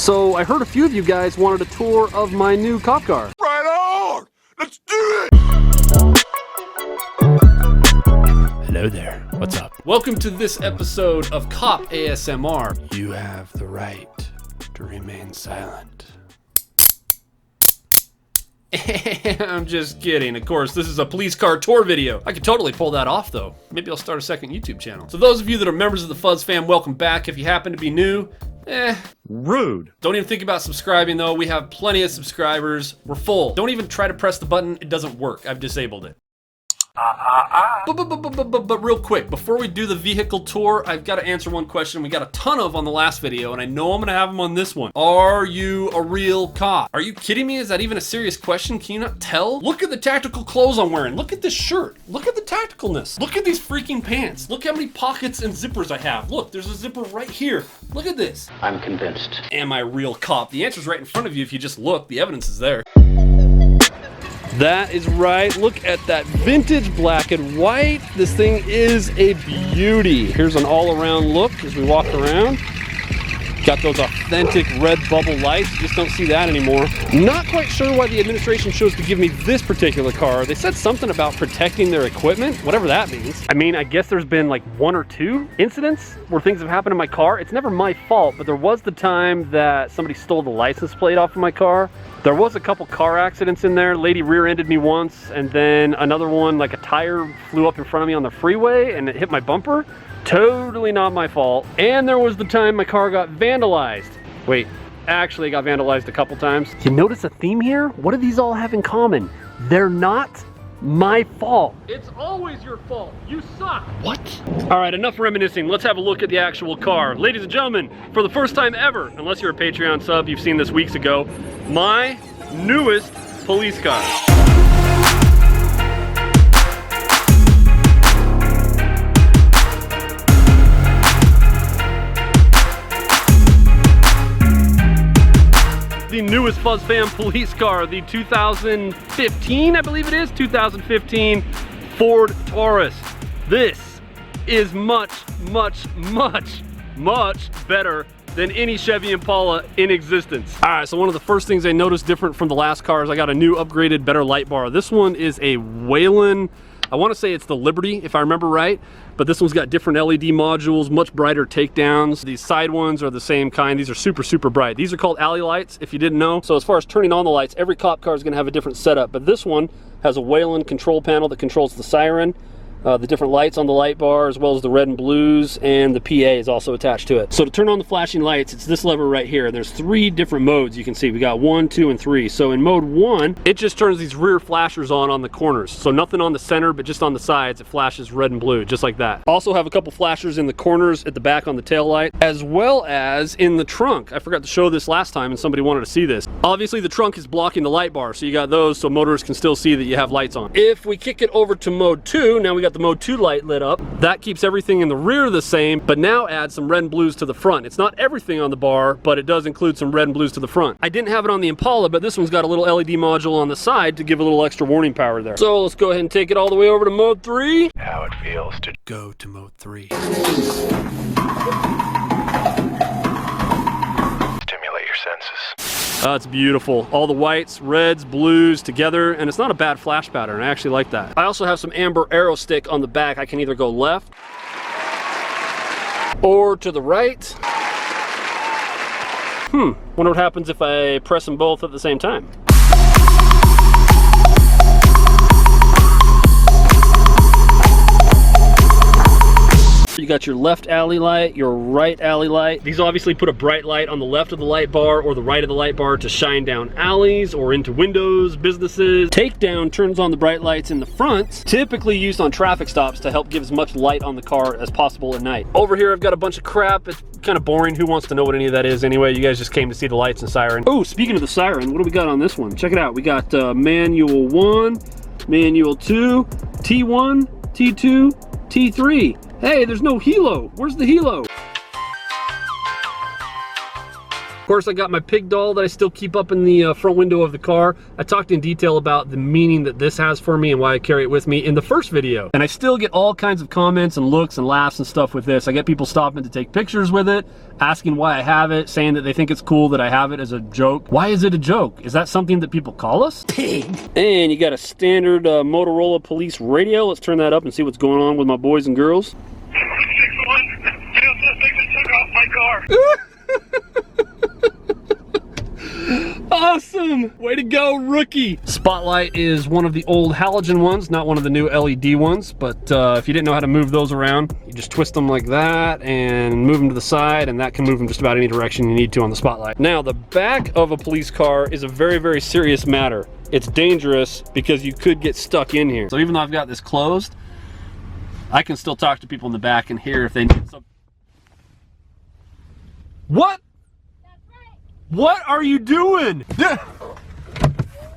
So I heard a few of you guys wanted a tour of my new cop car. Right on! Let's do it! Hello there, what's up? Welcome to this episode of Cop ASMR. You have the right to remain silent. I'm just kidding. Of course, this is a police car tour video. I could totally pull that off though. Maybe I'll start a second YouTube channel. So those of you that are members of the FuzzFam, welcome back. If you happen to be new, rude. Don't even think about subscribing though. We have plenty of subscribers. We're full. Don't even try to press the button. It doesn't work. I've disabled it. But real quick, before we do the vehicle tour, I've got to answer one question we got a ton of on the last video, and I know I'm going to have them on this one. Are you a real cop? Are you kidding me? Is that even a serious question? Can you not tell? Look at the tactical clothes I'm wearing. Look at this shirt. Look at the tacticalness. Look at these freaking pants. Look how many pockets and zippers I have. Look, there's a zipper right here. Look at this. I'm convinced. Am I a real cop? The answer's right in front of you if you just look. The evidence is there. That is right. Look at that vintage black and white. This thing is a beauty. Here's an all-around look as we walk around. Got those authentic red bubble lights. You just don't see that anymore. Not quite sure why the administration chose to give me this particular car. They said something about protecting their equipment, whatever that means. I mean, I guess there's been like 1 or 2 incidents where things have happened in my car. It's never my fault, but there was the time that somebody stole the license plate off of my car. There was a couple car accidents in there. Lady rear-ended me once, and then another one, like a tire flew up in front of me on the freeway and it hit my bumper. Totally not my fault. And there was the time my car got vandalized. Wait, actually it got vandalized a couple times. You notice a theme here? What do these all have in common? They're not my fault. It's always your fault. You suck. What? All right, enough reminiscing. Let's have a look at the actual car. Ladies and gentlemen, for the first time ever, unless you're a Patreon sub, you've seen this weeks ago, my newest police car. The newest FuzzFam police car, the 2015, I believe it is, 2015 Ford Taurus. This is much better than any Chevy Impala in existence. All right, so one of the first things I noticed different from the last cars, I got a new upgraded, better light bar. This one is a Whalen, I want to say it's the Liberty, if I remember right, but this one's got different LED modules, much brighter takedowns. These side ones are the same kind. These are super bright. These are called alley lights, if you didn't know. So as far as turning on the lights, every cop car is going to have a different setup, but this one has a Whalen control panel that controls the siren, the different lights on the light bar, as well as the red and blues, and the PA is also attached to it. So to turn on the flashing lights, it's this lever right here. There's 3 different modes you can see. We got 1, 2, and 3. So in mode 1, it just turns these rear flashers on the corners. So nothing on the center, but just on the sides, it flashes red and blue, just like that. Also have a couple flashers in the corners at the back on the tail light, as well as in the trunk. I forgot to show this last time and somebody wanted to see this. Obviously the trunk is blocking the light bar, so you got those so motorists can still see that you have lights on. If we kick it over to mode 2, now we got the mode 2 light lit up. That keeps everything in the rear the same, but now adds some red and blues to the front. It's not everything on the bar, but it does include some red and blues to the front. I didn't have it on the Impala, but this one's got a little LED module on the side to give a little extra warning power there. So let's go ahead and take it all the way over to mode 3. How it feels to go to mode 3. Stimulate your senses. It's beautiful. All the whites, reds, blues together, and it's not a bad flash pattern. I actually like that. I also have some amber arrow stick on the back. I can either go left or to the right. Wonder what happens if I press them both at the same time. You got your left alley light, your right alley light. These obviously put a bright light on the left of the light bar or the right of the light bar to shine down alleys or into windows, businesses. Takedown turns on the bright lights in the front, typically used on traffic stops to help give as much light on the car as possible at night. Over here I've got a bunch of crap. It's kind of boring. Who wants to know what any of that is anyway? You guys just came to see the lights and siren. Oh, speaking of the siren, what do we got on this one? Check it out. We got manual 1, manual 2, T1, T2, T3. Hey, there's no helo. Where's the helo? Of course, I got my pig doll that I still keep up in the front window of the car. I talked in detail about the meaning that this has for me and why I carry it with me in the first video. And I still get all kinds of comments and looks and laughs and stuff with this. I get people stopping to take pictures with it, asking why I have it, saying that they think it's cool that I have it as a joke. Why is it a joke? Is that something that people call us? Pig. And you got a standard Motorola police radio. Let's turn that up and see what's going on with my boys and girls. 6-1, field suspect took off my car. Awesome! Way to go, rookie! Spotlight is one of the old halogen ones, not one of the new LED ones, but if you didn't know how to move those around, you just twist them like that and move them to the side, and that can move them just about any direction you need to on the spotlight. Now, the back of a police car is a very, very serious matter. It's dangerous because you could get stuck in here. So even though I've got this closed, I can still talk to people in the back and hear if they need something. What? What are you doing?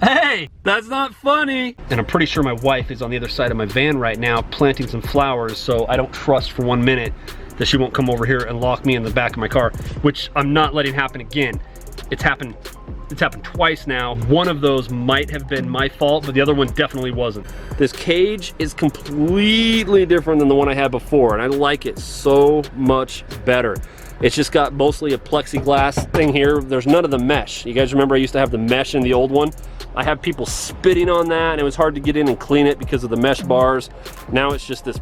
Hey, that's not funny. And I'm pretty sure my wife is on the other side of my van right now planting some flowers, so I don't trust for 1 minute that she won't come over here and lock me in the back of my car, which I'm not letting happen again. It's happened twice now. One of those might have been my fault, but the other one definitely wasn't. This cage is completely different than the one I had before, and I like it so much better. It's just got mostly a plexiglass thing here. There's none of the mesh. You guys remember I used to have the mesh in the old one? I had people spitting on that and it was hard to get in and clean it because of the mesh bars. Now it's just this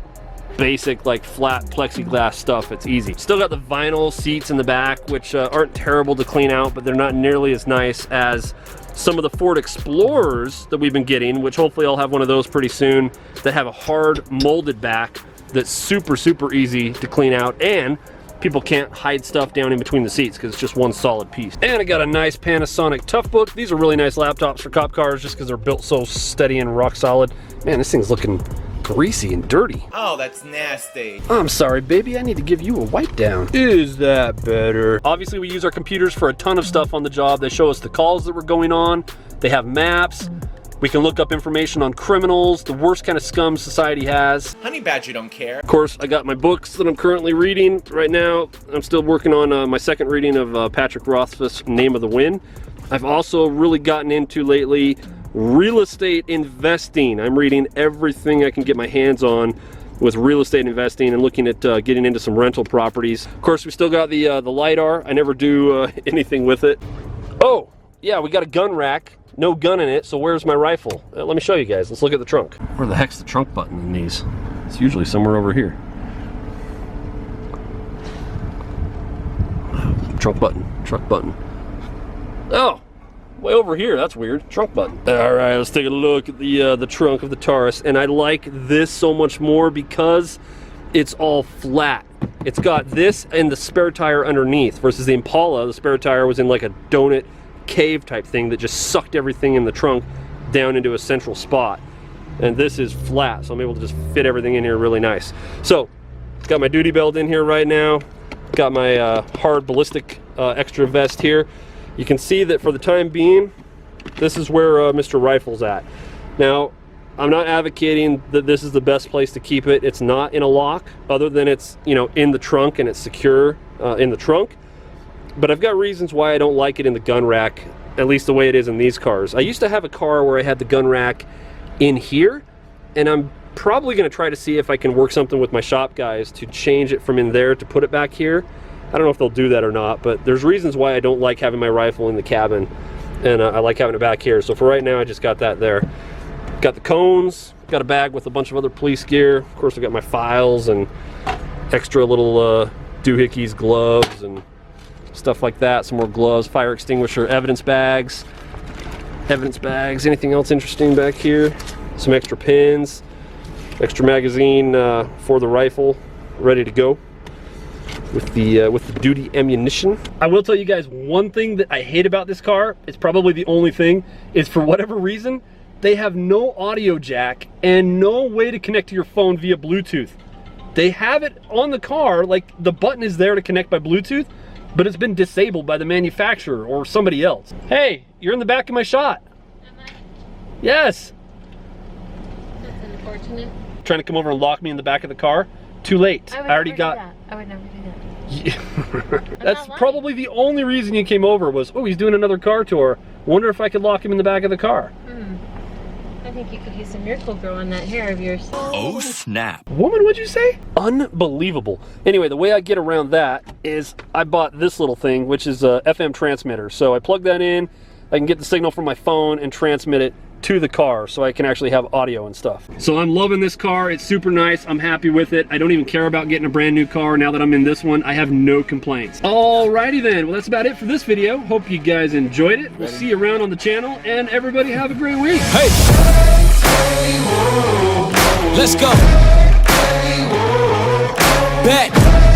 basic like flat plexiglass stuff. It's easy. Still got the vinyl seats in the back, which aren't terrible to clean out, but they're not nearly as nice as some of the Ford Explorers that we've been getting, which hopefully I'll have one of those pretty soon, that have a hard molded back that's super, super easy to clean out, and people can't hide stuff down in between the seats because it's just one solid piece. And I got a nice Panasonic Toughbook. These are really nice laptops for cop cars just because they're built so steady and rock solid. Man, this thing's looking greasy and dirty. Oh, that's nasty. I'm sorry, baby. I need to give you a wipe down. Is that better? Obviously, we use our computers for a ton of stuff on the job. They show us the calls that were going on. They have maps. We can look up information on criminals, the worst kind of scum society has. Honey Badger don't care. Of course, I got my books that I'm currently reading right now. I'm still working on my second reading of Patrick Rothfuss's Name of the Wind. I've also really gotten into lately real estate investing. I'm reading everything I can get my hands on with real estate investing and looking at getting into some rental properties. Of course, we still got the LiDAR. I never do anything with it. Oh, yeah, we got a gun rack. No gun in it, so where's my rifle? Let me show you guys. Let's look at the trunk. Where the heck's the trunk button in these? It's usually somewhere over here. Trunk button. Oh, way over here. That's weird. Trunk button. All right, let's take a look at the trunk of the Taurus, and I like this so much more because it's all flat. It's got this and the spare tire underneath versus the Impala. The spare tire was in like a donut cave type thing that just sucked everything in the trunk down into a central spot, and this is flat, so I'm able to just fit everything in here really nice. So got my duty belt in here right now, got my hard ballistic extra vest here. You can see that for the time being this is where Mr. Rifle's at. Now I'm not advocating that this is the best place to keep it. It's not in a lock, other than it's, you know, in the trunk and it's secure in the trunk. But I've got reasons why I don't like it in the gun rack, at least the way it is in these cars. I used to have a car where I had the gun rack in here, and I'm probably going to try to see if I can work something with my shop guys to change it from in there to put it back here. I don't know if they'll do that or not, but there's reasons why I don't like having my rifle in the cabin, and I like having it back here. So for right now, I just got that there. Got the cones, got a bag with a bunch of other police gear. Of course, I got my files and extra little doohickeys, gloves, and stuff like that. Some more gloves, fire extinguisher, evidence bags, anything else interesting back here. Some extra pins, extra magazine for the rifle, ready to go with the duty ammunition. I will tell you guys one thing that I hate about this car, it's probably the only thing, is for whatever reason, they have no audio jack and no way to connect to your phone via Bluetooth. They have it on the car, like the button is there to connect by Bluetooth, but it's been disabled by the manufacturer or somebody else. Hey, you're in the back of my shot. Am I? Yes. That's unfortunate. Trying to come over and lock me in the back of the car. Too late. I already got. I would never do that. That's probably the only reason you came over was, oh, he's doing another car tour. Wonder if I could lock him in the back of the car. I think you could use some Miracle Grow on that hair of yours. Oh snap. Woman, what'd you say? Unbelievable. Anyway, the way I get around that is I bought this little thing, which is a FM transmitter. So I plug that in, I can get the signal from my phone and transmit it to the car so I can actually have audio and stuff. So I'm loving this car. It's super nice. I'm happy with it. I don't even care about getting a brand new car now that I'm in this one. I have no complaints. Alrighty then. Well, that's about it for this video. Hope you guys enjoyed it. We'll see you around on the channel, and everybody have a great week. Hey. Let's go. Bet.